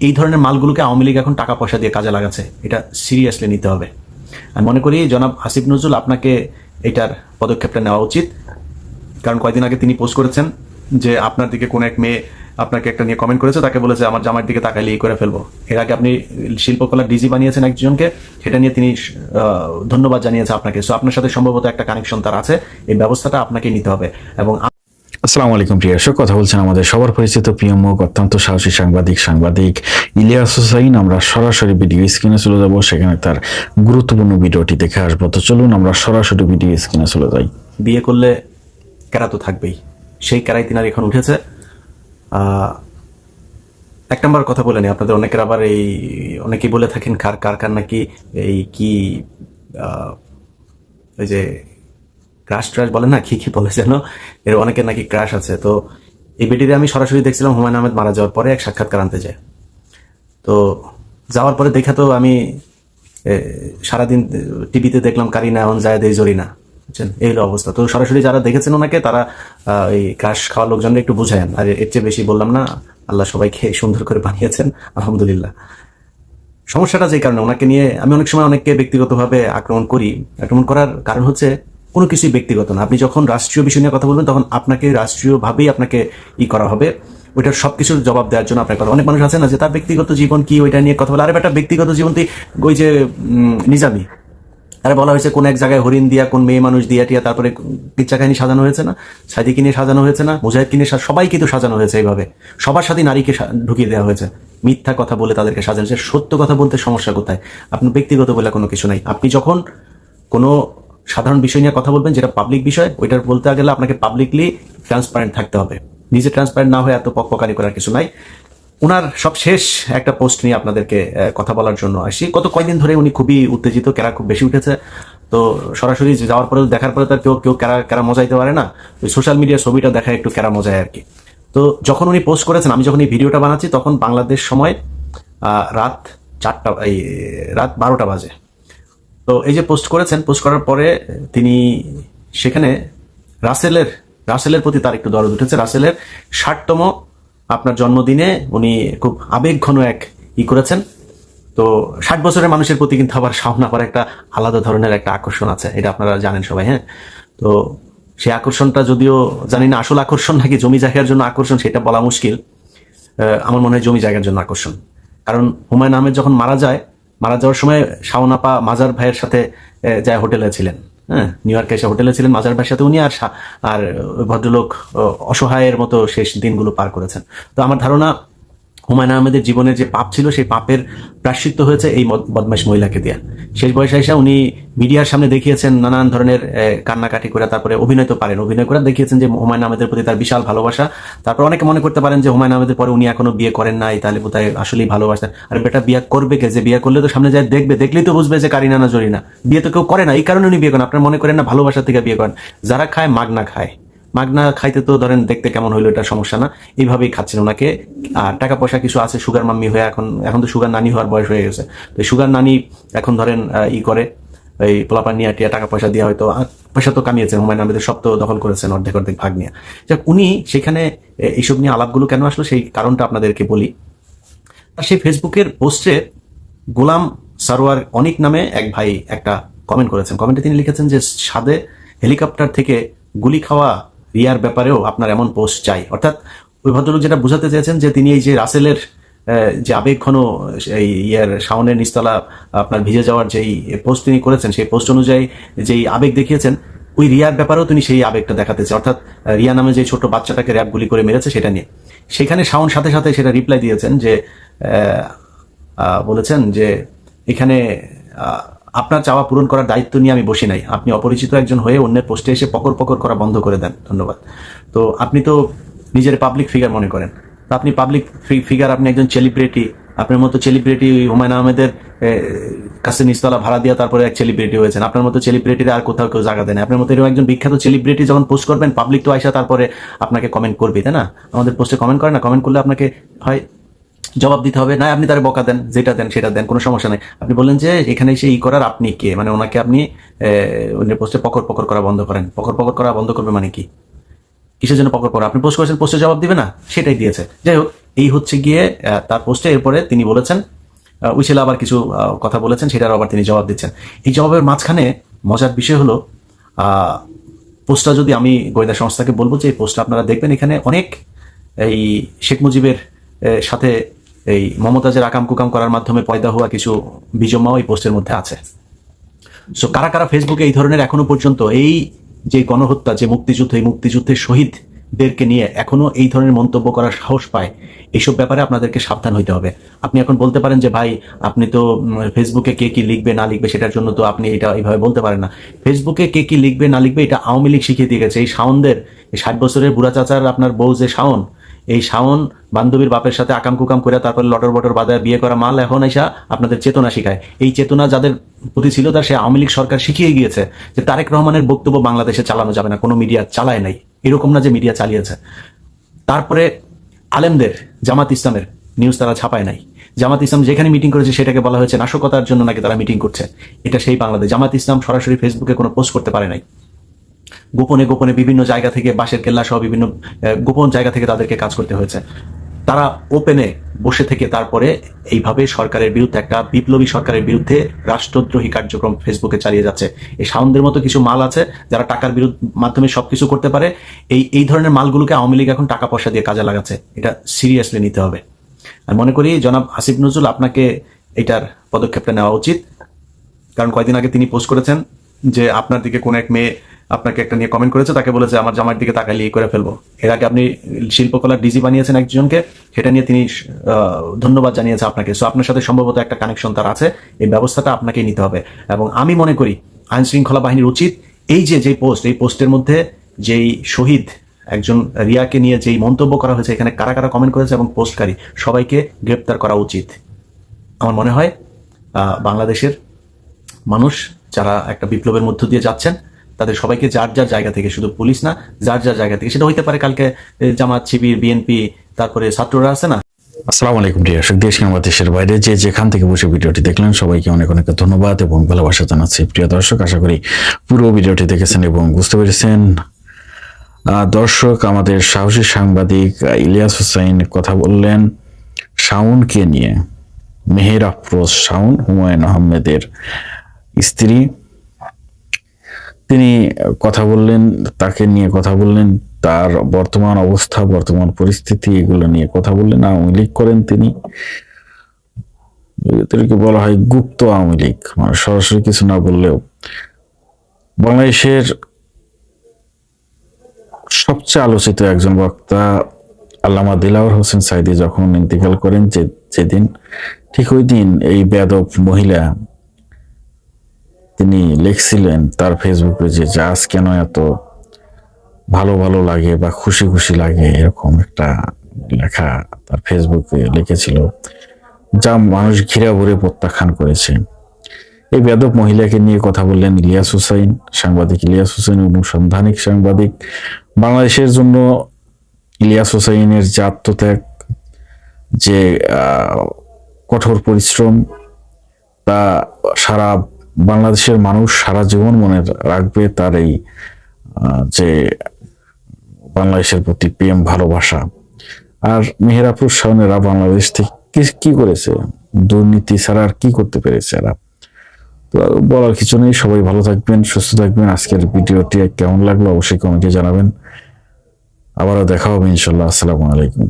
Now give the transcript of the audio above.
এই ধরনের মালগুলোকে আওয়ামী লীগ এখন টাকা পয়সা দিয়ে কাজে লাগাচ্ছে, এটা সিরিয়াসলি নিতে হবে। আমি মনে করি জনাব আসিফ নজরুল আপনাকে এটার পদক্ষেপটা নেওয়া উচিত। কারণ কয়েকদিন আগে তিনি পোস্ট করেছেন যে আপনার দিকে কোন এক মেয়ে আপনাকে একটা নিয়ে কমেন্ট করেছে, তাকে বলেছে আমার জামাইয়ের দিকে তাকাইলে এই করে ফেলবো। এর আগে আপনি শিল্পকলা ডিজি বানিয়েছেন একজনকে, সেটা নিয়ে তিনি ধন্যবাদ জানিয়েছে আপনাকে। সো আপনার সাথে সম্ভবত একটা কানেকশন তার আছে, এই ব্যবস্থাটা আপনাকে নিতে হবে। এবং আসসালামু আলাইকুম প্রিয় দর্শক, কথা বলছেন আমাদের সবার পরিচিত প্রিয় মুখ, অত্যন্ত সাহসী সাংবাদিক ইলিয়াস হোসাইন। আমরা সরাসরি ভিডিও স্ক্রিনে চলে যাব, সেখানে তার গুরুত্বপূর্ণ ভিডিওটি দেখে আসবো। তো চলুন আমরা সরাসরি ভিডিও স্ক্রিনে চলে যাই। বিয়ে করলে ক্যারা তো থাকবেই, সেই ক্যারাই তিনার এখন উঠেছে। এক নম্বর কথা বলে নি, আপনাদের অনেকের আবার অনেকেই বলে থাকেন কার নাকি এই কি ওই যে ক্রাশ ট্রাশ বলে না, কি বলে যেন, এর অনেকের নাকি ক্রাশ আছে। তো এই ভিডিওতে আমি সরাসরি দেখছিলাম হুমায়ুন আহমেদ মারা যাওয়ার পরে এক সাক্ষাৎকার আনতে যায়। তো যাওয়ার পরে দেখা তো আমি সারাদিন টিভিতে দেখলাম কারিনা এখন যায় দেই জরিনা, বুঝছেন, এই হলো অবস্থা। তো সরাসরি যারা দেখেছেন ওনাকে, তারা এই ক্রাশ খাওয়া লোকজনরা একটু বুঝায়েন। আর এর চেয়ে বেশি বললাম না, আল্লাহ সবাইকে সুন্দর করে বানিয়েছেন, আলহামদুলিল্লাহ। সমস্যাটা যে কারণে ওনাকে নিয়ে আমি অনেক সময় অনেককে ব্যক্তিগতভাবে আক্রমণ করার কারণ হচ্ছে কোনো কিছুই ব্যক্তিগত না। আপনি যখন রাষ্ট্রীয় বিষয় নিয়ে কথা বলবেন, তখন আপনাকে রাষ্ট্রীয়ভাবেই আপনাকে করা হবে, ওইটার সবকিছুর জবাব দেওয়ার জন্য আপনার কথা। অনেক মানুষ আছে না যে তার ব্যক্তিগত জীবন কি, ওইটা নিয়ে কথা বলে। আরে বেটা, ব্যক্তিগত জীবন তুই ওই যে নিজামি, আরে বলা হয়েছে কোন এক জায়গায় হরিণ দিয়া, কোন মেয়ে মানুষ দিয়া টিয়া, তারপরে কিচ্ছা কাহিনী সাজানো হয়েছে না, সাদিকে নিয়ে সাজানো হয়েছে না, মুজাহিদকে নিয়ে, সবাইকে তো সাজানো হয়েছে এইভাবে। সবার সাথে নারীকে ঢুকিয়ে দেওয়া হয়েছে, মিথ্যা কথা বলে তাদেরকে সাজানো হয়েছে। সত্য কথা বলতে সমস্যা কোথায়? আপনার ব্যক্তিগত বলে কোনো কিছু নাই। আপনি যখন কোনো সাধারণ বিষয় নিয়ে কথা বলবেন, যেটা পাবলিক বিষয়, ওইটার বলতে গেলে আপনাকে পাবলিকলি ট্রান্সপারেন্ট থাকতে হবে। নিজে ট্রান্সপারেন্ট না হয়ে এত পকপকানি করার কিছু নাই। উনার সব শেষ একটা পোস্ট নিয়ে আপনাদেরকে কথা বলার জন্য আসি। গত কয়েকদিন ধরে উনি খুবই উত্তেজিত, ক্যারা খুব বেশি উঠেছে। তো সরাসরি যাওয়ার পরে, দেখার পরে তার কেউ ক্যারা মজাইতে পারে না, ওই সোশ্যাল মিডিয়ার ছবিটা দেখা একটু ক্যারা মজায় আর কি। তো যখন উনি পোস্ট করেছেন, আমি যখন এই ভিডিওটা বানাচ্ছি তখন বাংলাদেশ সময় রাত 12টা বাজে। তো এই যে পোস্ট করেছেন, পোস্ট করার পরে তিনি সেখানে রাসেলের প্রতি তার একটু দরদ উঠেছে। রাসেলের 60তম আপনার জন্মদিনে উনি খুব আবেগঘন এক করেছেন। তো 60 বছরের মানুষের প্রতি কিন্তু আবার শাওন আপার একটা আলাদা ধরনের একটা আকর্ষণ আছে, এটা আপনারা জানেন সবাই। হ্যাঁ, তো সেই আকর্ষণটা যদিও জানি না আসল আকর্ষণ নাকি জমি জায়গার জন্য আকর্ষণ, সেটা বলা মুশকিল। আমার মনে হয় জমি জায়গার জন্য আকর্ষণ। কারণ হুমায়ুন আহমেদ যখন মারা যাওয়ার সময় শাওন আপা মাজার ভাইয়ের সাথে যায় হোটেলে ছিলেন। হ্যাঁ, নিউ ইয়র্কে এসে হোটেলে ছিলেন মাজার ভাইয়ের সাথে উনি, আর ভদ্রলোক অসহায়ের মতো শেষ দিনগুলো পার করেছেন। তো আমার ধারণা হুমায়ুন আহমেদের জীবনের যে পাপ ছিল, সেই পাপের প্রায়শ্চিত্ত হয়েছে এই বদমাশ মহিলাকে দিয়া। শেষ বয়সে এসে উনি মিডিয়ার সামনে দেখিয়েছেন নানান ধরনের কান্নাকাটি করে, তারপরে অভিনয় করে দেখিয়েছেন যে হুমায়ুন আহমেদের প্রতি তার বিশাল ভালোবাসা। তারপর অনেকে মনে করতে পারেন যে হুমায়ুন আহমেদের পরে উনি এখনো বিয়ে করেন নাই, তাহলে বোধহয় আসলেই ভালোবাসেন। আর বেটা, বিয়ে করবে কে? যে বিয়ে করলে তো সামনে যায় দেখলেই তো বুঝবে যে কারিনা না জরিনা। বিয়ে তো কেউ করে না, এই কারণে উনি বিয়ে করেন। আপনারা মনে করেন না ভালোবাসা থেকে বিয়ে করেন? যারা খায় মাগনা খাইতে তো ধরেন দেখতে কেমন হইলো এটা সমস্যা না, এইভাবেই খাচ্ছেন ওনাকে। আর টাকা পয়সা কিছু আছে, সুগার মাম্মি হয়ে এখন তো সুগার নানি হওয়ার বয়স হয়ে গেছে। তো সুগার নানি এখন ধরেন করে এই পোলাপান নিয়ে টিয়া টাকা পয়সা দিয়ে হয়তো পয়সা তো কামিয়েছেন, হুমায়ুন আহমেদের সব তো দখল করেছেন অর্ধেক ভাগ নিয়ে। যাক, উনি সেখানে এইসব নিয়ে আলাপগুলো কেন আসলো সেই কারণটা আপনাদেরকে বলি। আর সেই ফেসবুকের পোস্টে গোলাম সারোয়ার অনিক নামে এক ভাই একটা কমেন্ট করেছেন। কমেন্টে তিনি লিখেছেন যে সাদে হেলিকপ্টার থেকে গুলি খাওয়া রিয়ার ব্যাপারেও আপনার এমন পোস্ট চাই। অর্থাৎ ওই ভদ্রলোক যেটা বোঝাতে চেয়েছেন যে তিনি এই যে রাসেলের যে আবেগঘন এই শাওনের নিচতলা আপনার ভিজে যাওয়ার যেই পোস্ট তিনি করেছেন, সেই পোস্ট অনুযায়ী যেই আবেগ দেখিয়েছেন, ওই রিয়ার ব্যাপারেও তিনি সেই আবেগটা দেখাতেছে। অর্থাৎ রিয়া নামে যে ছোট বাচ্চাটাকে র্যাব গুলি করে মেরেছে সেটা নিয়ে। সেখানে শাওন সাথে সাথে সেটা রিপ্লাই দিয়েছেন যে বলেছেন যে এখানে আপনার চাওয়া পূরণ করার দায়িত্ব নিয়ে আমি বসি নাই। আপনি অপরিচিত একজন হয়ে অন্যের পোস্টে এসে পকর করা বন্ধ করে দেন, ধন্যবাদ। তো আপনি তো নিজের পাবলিক ফিগার মনে করেন, তো আপনি পাবলিক ফিগার, আপনি একজন সেলিব্রিটি। আপনার মতো সেলিব্রিটি হুমায়ুন আহমেদের কাছে নিচতলা ভাড়া দিয়ে তারপরে এক সেলিব্রিটি হয়েছেন। আপনার মতো সেলিব্রিটিরা আর কোথাও কেউ জায়গা দেন। আপনার মতো এরকম একজন বিখ্যাত সেলিব্রিটি যখন পোস্ট করবেন, পাবলিক তো আইসা তারপরে আপনাকে কমেন্ট করবে, তাই না? আমাদের পোস্টে কমেন্ট করে না, কমেন্ট করলে আপনাকে হয় জবাব দিতে হবে, না আপনি তার বকা দেন, যেটা দেন সেটা দেন, কোনো সমস্যা নেই। আপনি বললেন যে এখানে এসে করার আপনি কে, মানে ওনাকে আপনি পোস্টে পকর করা বন্ধ করেন। পকর করা বন্ধ করবে মানে কি? কিসের জন্য পকড়? আপনি পোস্ট করেছেন, পোস্টে জবাব দিবে না? সেটাই দিয়েছে। যাই হোক, এই হচ্ছে গিয়ে তার পোস্টে। এরপরে তিনি বলেছেন, উইসেল আবার কিছু কথা বলেছেন, সেটার আবার তিনি জবাব দিচ্ছেন। এই জবাবের মাঝখানে মজার বিষয় হলো, পোস্টটা যদি আমি গোয়েন্দা সংস্থাকে বলবো যে এই পোস্টটা আপনারা দেখবেন, এখানে অনেক এই শেখ মুজিবের সাথে এই মমতাজের আকাম কুকাম করার মাধ্যমে পয়দা হওয়া কিছু বিজম্মাও এই পোস্টের মধ্যে আছে। সো কারা কারা ফেসবুকে এই ধরনের এখনো পর্যন্ত এই যে গণহত্যা, যে মুক্তিযুদ্ধ, এই মুক্তিযুদ্ধের শহীদদেরকে নিয়ে এখনো এই ধরনের মন্তব্য করার সাহস পায়, এইসব ব্যাপারে আপনাদেরকে সাবধান হইতে হবে। আপনি এখন বলতে পারেন যে ভাই, আপনি তো ফেসবুকে কে কি লিখবে না লিখবে সেটার জন্য তো আপনি এটা এইভাবে বলতে পারেন না। ফেসবুকে কে কি লিখবে না লিখবে এটা আওয়ামী লীগ শিখিয়ে দিয়ে গেছে। এই শাওনদের, এই 60 বছরের বুড়া চাচার আপনার বউ যে শাওন, এই শাওন বান্ধবীর বাপের সাথে আকাম কুকাম করে তারপরে লটর বটর বাদায় বিয়ে করা মাল এখন এসা আপনাদের চেতনা শিখায়। এই চেতনা যাদের প্রতি ছিল, তার সে আওয়ামী লীগ সরকার শিখিয়ে গিয়েছে যে তারেক রহমানের বক্তব্য বাংলাদেশে চালানো যাবে না, কোনো মিডিয়া চালায় নাই, এরকম না যে মিডিয়া চালিয়েছে। তারপরে আলেমদের, জামাত ইসলামের নিউজ তারা ছাপায় নাই। জামাত ইসলাম যেখানে মিটিং করেছে সেটাকে বলা হয়েছে নাশকতার জন্য নাকি তারা মিটিং করছে। এটা সেই বাংলাদেশ। জামাত ইসলাম সরাসরি ফেসবুকে কোনো পোস্ট করতে পারে নাই। গোপনে গোপনে বিভিন্ন জায়গা থেকে, বাঁশের কেল্লা সহ বিভিন্ন গোপন জায়গা থেকে তাদেরকে কাজ করতে হয়েছে। তারা ওপেনে বসে থেকে তারপরে এইভাবে সরকারের বিরুদ্ধে, একটা বিপ্লবী সরকারের বিরুদ্ধে রাষ্ট্রদ্রোহী কার্যক্রম ফেসবুকে চালিয়ে যাচ্ছে। এই শাওনদের মতো কিছু মাল আছে যারা টাকার মাধ্যমে সবকিছু করতে পারে। এই ধরনের মালগুলোকে আওয়ামী লীগ এখন টাকা পয়সা দিয়ে কাজে লাগাচ্ছে। এটা সিরিয়াসলি নিতে হবে। আমি মনে করি জনাব আসিফ নজরুল, আপনাকে এটার পদক্ষেপটা নেওয়া উচিত। কারণ কয়েকদিন আগে তিনি পোস্ট করেছেন যে আপনার দিকে কোন এক মেয়ে আপনাকে একটা নিয়ে কমেন্ট করেছে, তাকে বলেছে আমার জামার দিকে তাকাইলে করে ফেলবো। এর আগে আপনি শিল্পকলার ডিজি বানিয়েছেন একজনকে, সেটা নিয়ে তিনি ধন্যবাদ জানিয়েছে আপনাকে। সো আপনার সাথে সম্ভবত একটা কানেকশন তার আছে। এই ব্যবস্থাটা আপনাকেই নিতে হবে। এবং আমি মনে করি আইন শৃঙ্খলা বাহিনীর উচিত এই যে পোস্ট, এই পোস্টের মধ্যে যেই শহীদ একজন রিয়াকে নিয়ে যেই মন্তব্য করা হয়েছে, এখানে কারা কারা কমেন্ট করেছে এবং পোস্টকারী সবাইকে গ্রেপ্তার করা উচিত। আমার মনে হয় বাংলাদেশের মানুষ যারা একটা বিপ্লবের মধ্য দিয়ে যাচ্ছেন, তাদের সবাইকে যার যার জায়গা থেকে, শুধু পুলিশ না, যার যার জায়গা থেকে, সেটা হইতে পারে কালকে জামাত, শিবির, বিএনপি, তারপরে ছাত্ররা আছে না। আসসালামু আলাইকুম প্রিয় দর্শক, দেশ কিংবা দেশের বাইরে যে যেখান থেকে বসে ভিডিওটি দেখলেন সবাইকে অনেক অনেক ধন্যবাদ এবং ভালোবাসা জানাচ্ছি। প্রিয় দর্শক, আশা করি পুরো ভিডিওটি দেখেছেন এবং বুঝতে পেরেছেন। দর্শক, আমাদের সাহসী সাংবাদিক ইলিয়াস হোসাইন কথা বললেন শাওনকে নিয়ে। মেহের আফরোজ শাওন হুমায়ুন আহমেদের স্ত্রী, তিনি কথা বললেন, তাকে নিয়ে কথা বললেন, তার বর্তমান অবস্থা, বর্তমান পরিস্থিতি, এগুলো নিয়ে কথা বললেন। আওয়ামী লীগ করেন তিনি, এদেরকে বলা হয় গুপ্ত আওয়ামী লীগ, মানে সরাসরি কিছু না বললেও। বাংলাদেশের সবচেয়ে আলোচিত একজন বক্তা আল্লামা দিলাওয়ার হোসেন সাঈদী যখন ইন্তেকাল করেন, যেদিন, ঠিক ওই দিন এই বেয়াদব মহিলা তিনি লিখছিলেন তার ফেসবুক পেজে যে আজ কেন এত ভালো ভালো লাগে বা খুশি খুশি লাগে, এরকম একটা লেখা তার ফেসবুকে লিখেছিল, যা মানুষ ঘিরা ভরে প্রত্যাখ্যান করেছে। এই বেয়াদব মহিলাকে নিয়ে কথা বললেন ইলিয়াস হোসাইন, সাংবাদিক ইলিয়াস হোসাইন, অনুসন্ধানিক সাংবাদিক। বাংলাদেশের জন্য ইলিয়াস হোসাইনের যে আত্মত্যাগ, যে কঠোর পরিশ্রম, তা সারা বাংলাদেশের মানুষ সারা জীবন মনে রাখবে। তার এই যে বাংলাদেশের প্রতি প্রেম, ভালোবাসা। আর মেহের আফরোজ শাওনেরা বাংলাদেশ থেকে কি করেছে? দুর্নীতি ছাড়া আর কি করতে পেরেছে এরা? তো বলার কিছু নেই। সবাই ভালো থাকবেন, সুস্থ থাকবেন। আজকের ভিডিওটি কেমন লাগলো অবশ্যই কমেন্টে জানাবেন। আবারও দেখা হবে ইনশাল্লাহ। আসসালামু আলাইকুম।